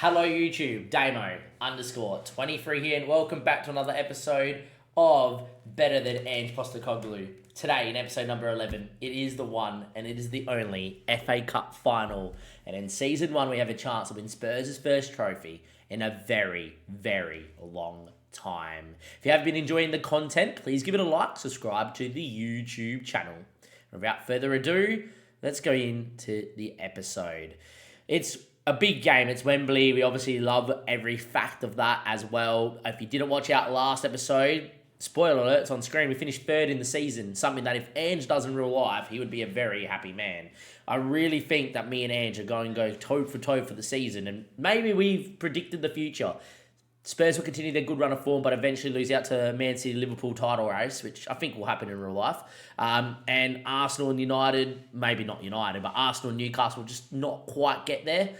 Hello YouTube, Damo underscore 23 here, and welcome back to another episode of Better Than Ange Postecoglou. Today, in episode number 11, it is the one and it is the only FA Cup final. And in season one, we have a chance to win Spurs' first trophy in a very, very long time. If you have been enjoying the content, please give it a like, subscribe to the YouTube channel. Without further ado, let's go into the episode. It's a big game. It's Wembley. We obviously love every fact of that as well. If you didn't watch out last episode, spoiler alert, it's on screen. We finished third in the season. Something that if Ange does in real life, he would be a very happy man. I really think that me and Ange are going to go toe for toe for the season. And maybe we've predicted the future. Spurs will continue their good run of form, but eventually lose out to Man City Liverpool title race, which I think will happen in real life. And Arsenal and United, maybe not United, but Arsenal and Newcastle will just not quite get there.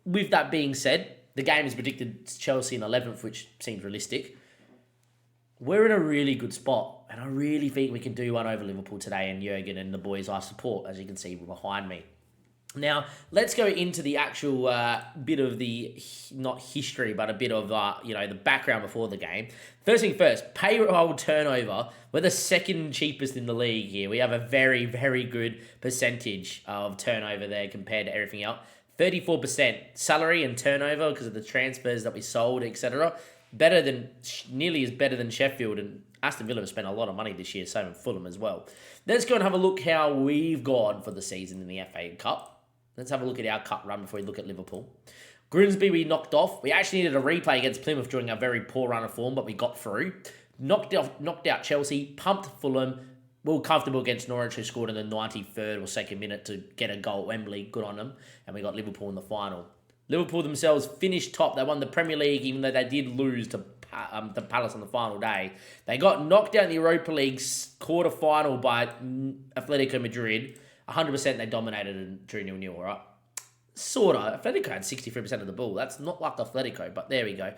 With that being said, the game is predicted Chelsea in 11th, which seems realistic. We're in a really good spot, and I really think we can do one over Liverpool today, and Jurgen and the boys I support, as you can see behind me. Now, let's go into the actual bit of the, not history, but a bit of, the background before the game. First thing first, payroll turnover. We're the second cheapest in the league here. We have a very, very good percentage of turnover there compared to everything else. 34% salary and turnover because of the transfers that we sold, etc. Nearly as better than Sheffield, and Aston Villa have spent a lot of money this year, so have Fulham as well. Let's go and have a look how we've gone for the season in the FA Cup. Let's have a look at our cup run before we look at Liverpool. Grimsby we knocked off. We actually needed a replay against Plymouth during a very poor run of form, but we got through. Knocked out Chelsea, pumped Fulham. We were comfortable against Norwich, who scored in the 93rd or 2nd minute to get a goal at Wembley. Good on them. And we got Liverpool in the final. Liverpool themselves finished top. They won the Premier League, even though they did lose to Palace on the final day. They got knocked out in the Europa League quarter-final by Atletico Madrid. 100% they dominated and drew 0-0, right? Sort of. Atletico had 63% of the ball. That's not like Atletico, but there we go.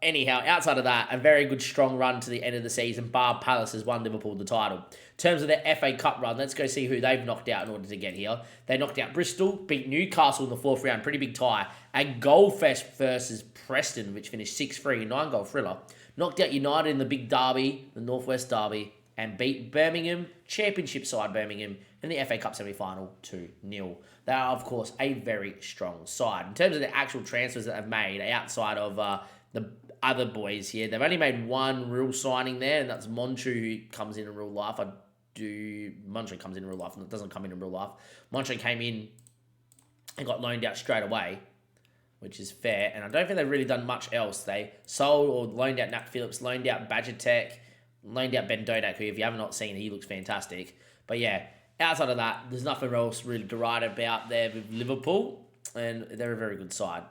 Anyhow, outside of that, a very good strong run to the end of the season. Bar Palace has won Liverpool the title. In terms of their FA Cup run, let's go see who they've knocked out in order to get here. They knocked out Bristol, beat Newcastle in the 4th round, pretty big tie. A goal fest versus Preston, which finished 6-3, 9-goal thriller. Knocked out United in the big derby, the Northwest derby, and beat Birmingham, championship side Birmingham, in the FA Cup semi-final 2-0. They are, of course, a very strong side. In terms of the actual transfers that they've made, outside of the other boys here, they've only made one real signing there, and that's Monchu, who comes in real life. Monchu comes in real life, and it doesn't come in real life. Monchu came in and got loaned out straight away, which is fair, and I don't think they've really done much else. They sold or loaned out Nat Phillips, loaned out Badgertech, loaned out Ben Dodak, who, if you have not seen, he looks fantastic. But yeah, outside of that, there's nothing else really to write about there with Liverpool, and they're a very good side.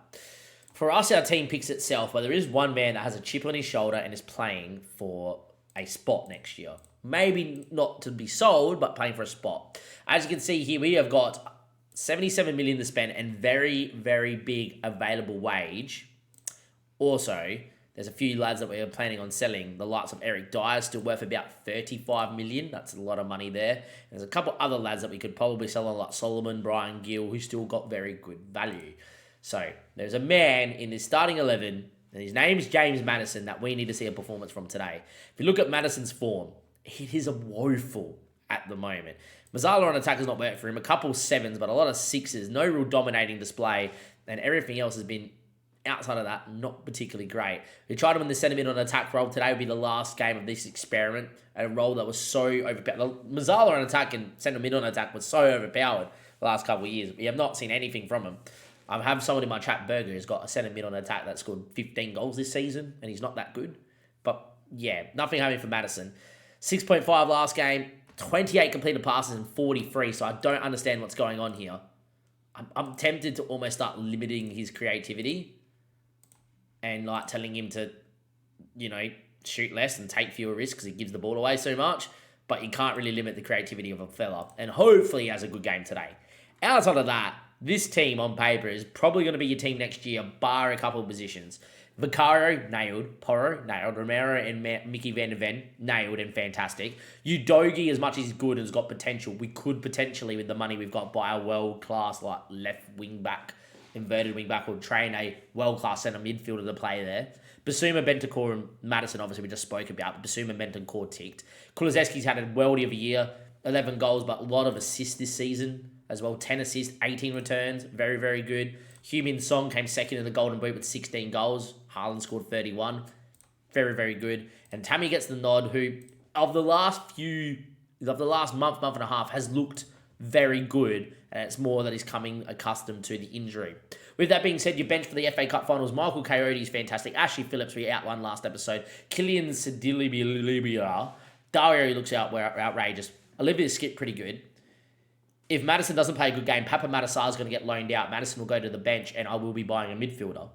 For us, our team picks itself, but there is one man that has a chip on his shoulder and is playing for a spot next year. Maybe not to be sold, but playing for a spot. As you can see here, we have got 77 million to spend and very, very big available wage. Also, there's a few lads that we are planning on selling. The likes of Eric Dyer still worth about 35 million. That's a lot of money there. There's a couple other lads that we could probably sell on, like Solomon, Brian Gill, who still got very good value. So there's a man in this starting 11, and his name is James Maddison, that we need to see a performance from today. If you look at Maddison's form, it is a woeful at the moment. Mazzala on attack has not worked for him. A couple 7s, but a lot of 6s. No real dominating display, and everything else has been, outside of that, not particularly great. We tried him in the centre mid on attack role. Today would be the last game of this experiment, at a role that was so overpowered. Mazzala on attack and centre mid on attack was so overpowered the last couple of years. We have not seen anything from him. I have someone in my chat, Berger, who's got a centre mid on attack that scored 15 goals this season, and he's not that good. But yeah, nothing happening for Maddison. 6.5 last game, 28 completed passes and 43, so I don't understand what's going on here. I'm tempted to almost start limiting his creativity and like telling him to, shoot less and take fewer risks because he gives the ball away so much, but you can't really limit the creativity of a fella. And hopefully he has a good game today. Outside of that, this team on paper is probably going to be your team next year, bar a couple of positions. Vicario, nailed. Porro, nailed. Romero and Mickey Van de Ven, nailed and fantastic. Udogi, as much as he's good and has got potential, we could potentially, with the money we've got, buy a world-class left wing-back inverted wing back, will train a world-class centre midfielder to play there. Basuma, Bentancur, and Madison, obviously, we just spoke about. But Basuma, Bentancur ticked. Kulusevski's had a worldie of a year, 11 goals, but a lot of assists this season as well. 10 assists, 18 returns. Very, very good. Heung-min Son came second in the Golden Boot with 16 goals. Haaland scored 31. Very, very good. And Tammy gets the nod, who, of the last month and a half, has looked very good. And it's more that he's coming accustomed to the injury. With that being said, your bench for the FA Cup finals, Michael Coyote is fantastic. Ashley Phillips, we outlined last episode. Kylian Sedilibia. Dario looks outrageous. Olivia Skip, pretty good. If Madison doesn't play a good game, Papa Matasar is going to get loaned out. Madison will go to the bench, and I will be buying a midfielder.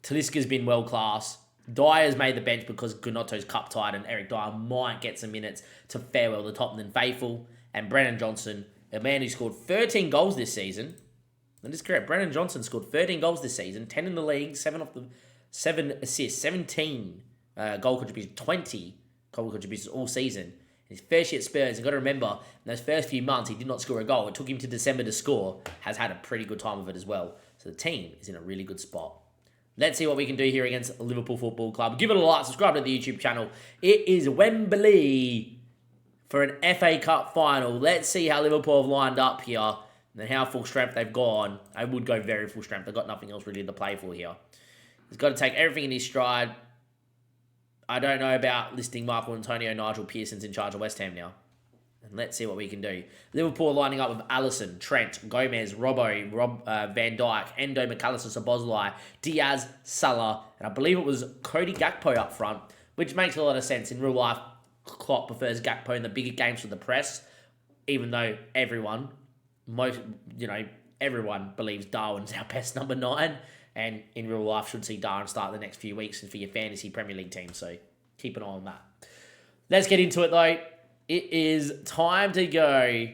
Talisca's been world-class. Dyer's made the bench because Gunotto's cup-tied, and Eric Dyer might get some minutes to farewell the Tottenham faithful. And Brennan Johnson, a man who scored 13 goals this season. That is correct. Brennan Johnson scored 13 goals this season, 10 in the league, 7 assists, 17 goal contributions, 20 goal contributions all season. His first year at Spurs, you've got to remember, in those first few months, he did not score a goal. It took him to December to score. Has had a pretty good time of it as well. So the team is in a really good spot. Let's see what we can do here against Liverpool Football Club. Give it a like, subscribe to the YouTube channel. It is Wembley for an FA Cup final. Let's see how Liverpool have lined up here and how full strength they've gone. I would go very full strength. They've got nothing else really to play for here. He's got to take everything in his stride. I don't know about listing Marco Antonio. Nigel Pearson's in charge of West Ham now. And let's see what we can do. Liverpool lining up with Alisson, Trent, Gomez, Robbo, Van Dijk, Endo, McAllister, Szoboszlai, Diaz, Salah, and I believe it was Cody Gakpo up front, which makes a lot of sense. In real life, Klopp prefers Gakpo in the bigger games for the press, even though everyone believes Darwin's our best number 9, and in real life should see Darwin start the next few weeks for your fantasy Premier League team, so keep an eye on that. Let's get into it though. It is time to go.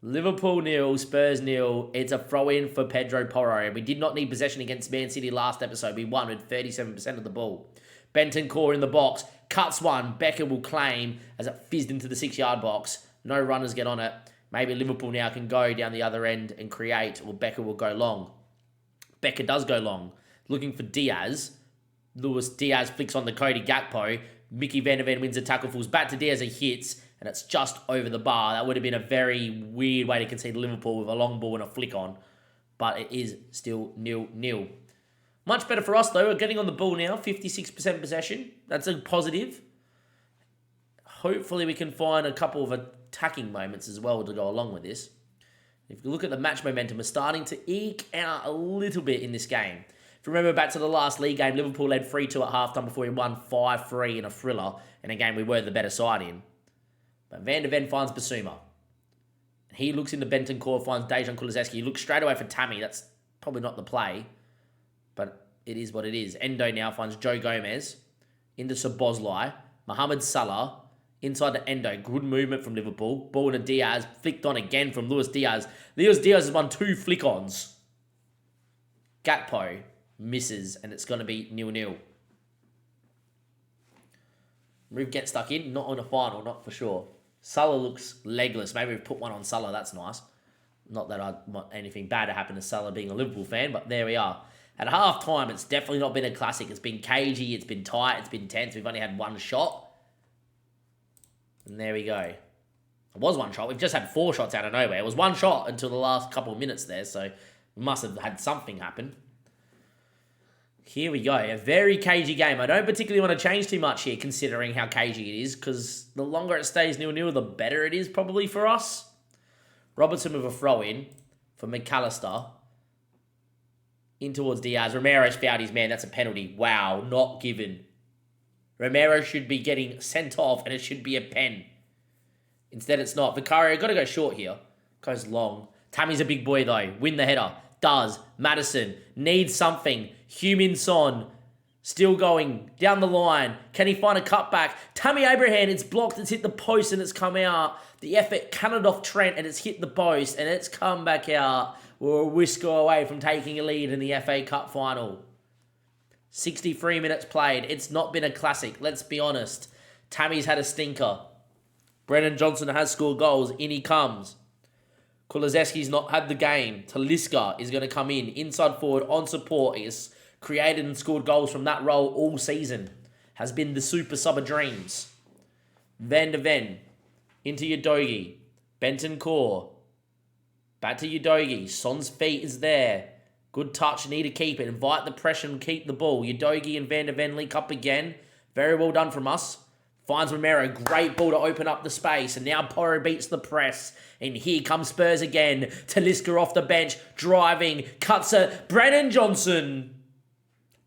Liverpool 0, Spurs 0. It's a throw-in for Pedro Porro. We did not need possession against Man City last episode. We won with 37% of the ball. Bentancur in the box. Cuts one. Becker will claim as it fizzed into the 6-yard box. No runners get on it. Maybe Liverpool now can go down the other end and create, or Becker will go long. Becker does go long. Looking for Diaz. Luis Diaz flicks on the Cody Gakpo. Mickey Van der Ven wins a tackle, falls back to Diaz and hits, and it's just over the bar. That would have been a very weird way to concede Liverpool with a long ball and a flick on, but it is still 0-0. Much better for us, though. We're getting on the ball now, 56% possession. That's a positive. Hopefully we can find a couple of attacking moments as well to go along with this. If you look at the match momentum, we're starting to eke out a little bit in this game. If you remember back to the last league game, Liverpool led 3-2 at halftime before we won 5-3 in a thriller, in a game we were the better side in. But Van der Ven finds Basuma. He looks into Bentancur, finds Dejan Kulusevski. He looks straight away for Tammy. That's probably not the play, but it is what it is. Endo now finds Joe Gomez into Szoboszlai. Mohamed Salah inside the Endo. Good movement from Liverpool. Ball to Diaz. Flicked on again from Luis Diaz. Luis Diaz has won 2 flick-ons. Gakpo misses, and it's going to be 0-0. Move gets stuck in. Not on a final, not for sure. Salah looks legless. Maybe we've put one on Salah. That's nice. Not that I want anything bad to happen to Salah being a Liverpool fan, but there we are. At half-time, it's definitely not been a classic. It's been cagey. It's been tight. It's been tense. We've only had one shot. And there we go. It was one shot. We've just had 4 shots out of nowhere. It was one shot until the last couple of minutes there, so we must have had something happen. Here we go. A very cagey game. I don't particularly want to change too much here, considering how cagey it is, because the longer it stays 0-0, the better it is probably for us. Robertson with a throw-in for McAllister. In towards Diaz. Romero's fouled his man. That's a penalty. Wow, not given. Romero should be getting sent off, and it should be a pen. Instead, it's not. Vicario, got to go short here. Goes long. Tammy's a big boy, though. Win the header. Does. Madison needs something. Heung-min Son still going down the line. Can he find a cutback? Tammy Abraham, it's blocked. It's hit the post, and it's come out. The effort cannoned off Trent, and it's hit the post, and it's come back out. We're a whisker away from taking a lead in the FA Cup final. 63 minutes played. It's not been a classic, let's be honest. Tammy's had a stinker. Brennan Johnson has scored goals. In he comes. Kulusevski's not had the game. Talisca is going to come in. Inside forward on support. He has created and scored goals from that role all season. Has been the super sub of dreams. Van de Ven. Into Udogie. Benton Core. Back to Udogie. Son's feet is there. Good touch. Need to keep it. Invite the pressure and keep the ball. Udogie and Van de Ven link up again. Very well done from us. Finds Romero. Great ball to open up the space. And now Porro beats the press. And here comes Spurs again. Talisca off the bench. Driving. Cuts it. Brennan Johnson.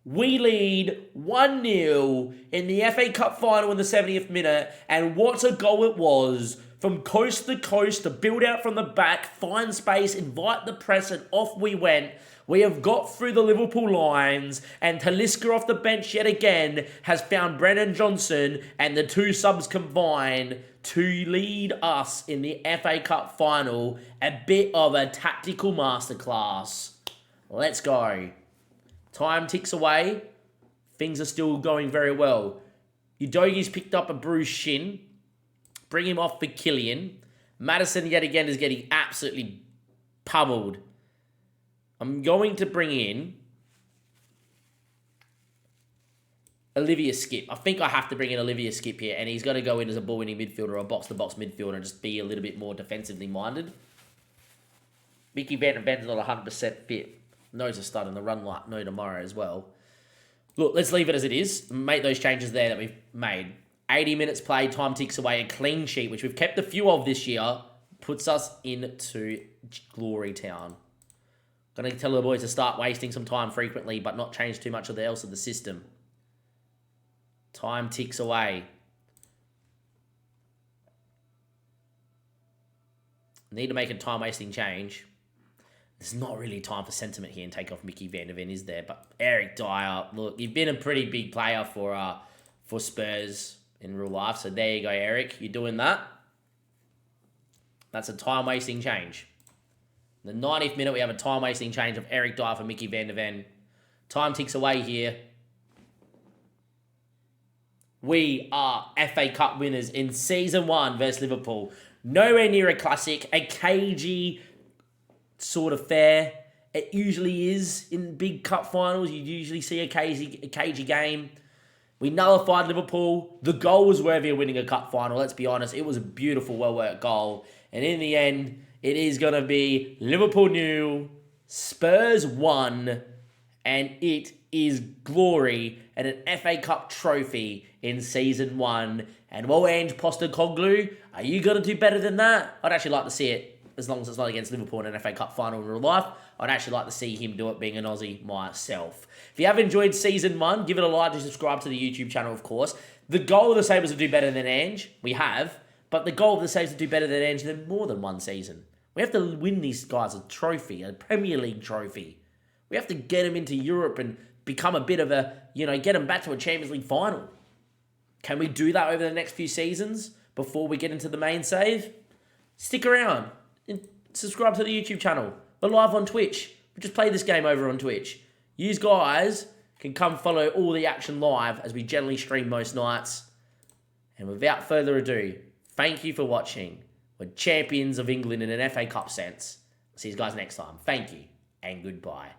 We lead 1-0 in the FA Cup final in the 70th minute. And what a goal it was. From coast to coast to build out from the back. Find space. Invite the press. And off we went. We have got through the Liverpool lines, and Talisca off the bench yet again has found Brennan Johnson, and the two subs combined to lead us in the FA Cup final. A bit of a tactical masterclass. Let's go. Time ticks away. Things are still going very well. Udogie's picked up a bruised shin. Bring him off for Killian. Maddison yet again is getting absolutely pummeled. I'm going to bring in Olivia Skip. I think I have to bring in Olivia Skip here, and he's going to go in as a ball-winning midfielder or a box-to-box midfielder and just be a little bit more defensively minded. Mickey Van der Ven's not 100% fit. Knows a stud in the run like no tomorrow as well. Look, let's leave it as it is. Make those changes there that we've made. 80 minutes played, time ticks away. A clean sheet, which we've kept a few of this year, puts us into Glory Town. Going to tell the boys to start wasting some time frequently, but not change too much of the else of the system. Time ticks away. Need to make a time-wasting change. There's not really time for sentiment here and take off Mickey Van der Ven, is there? But Eric Dyer, look, you've been a pretty big player for Spurs in real life. So there you go, Eric. You're doing that. That's a time-wasting change. In the 90th minute, we have a time-wasting change of Eric Dyer for Mickey Van der Ven. Time ticks away here. We are FA Cup winners in Season 1 versus Liverpool. Nowhere near a classic. A cagey sort of fair. It usually is in big cup finals. You usually see a cagey game. We nullified Liverpool. The goal was worthy of winning a cup final. Let's be honest. It was a beautiful, well-worked goal. And in the end, it is going to be Liverpool 0, Spurs 1, and it is glory and an FA Cup trophy in Season 1. And well, Ange Postecoglou, are you going to do better than that? I'd actually like to see it, as long as it's not against Liverpool in an FA Cup final in real life. I'd actually like to see him do it being an Aussie myself. If you have enjoyed Season 1, give it a like and subscribe to the YouTube channel, of course. The goal of the Sabres to do better than Ange, we have. But the goal of the Sabres to do better than Ange than more than one season. We have to win these guys a trophy, a Premier League trophy. We have to get them into Europe and become a bit of a, get them back to a Champions League final. Can we do that over the next few seasons before we get into the main save? Stick around and subscribe to the YouTube channel. We're live on Twitch. We just play this game over on Twitch. You guys can come follow all the action live as we generally stream most nights. And without further ado, thank you for watching. We're champions of England in an FA Cup sense. See you guys next time. Thank you and goodbye.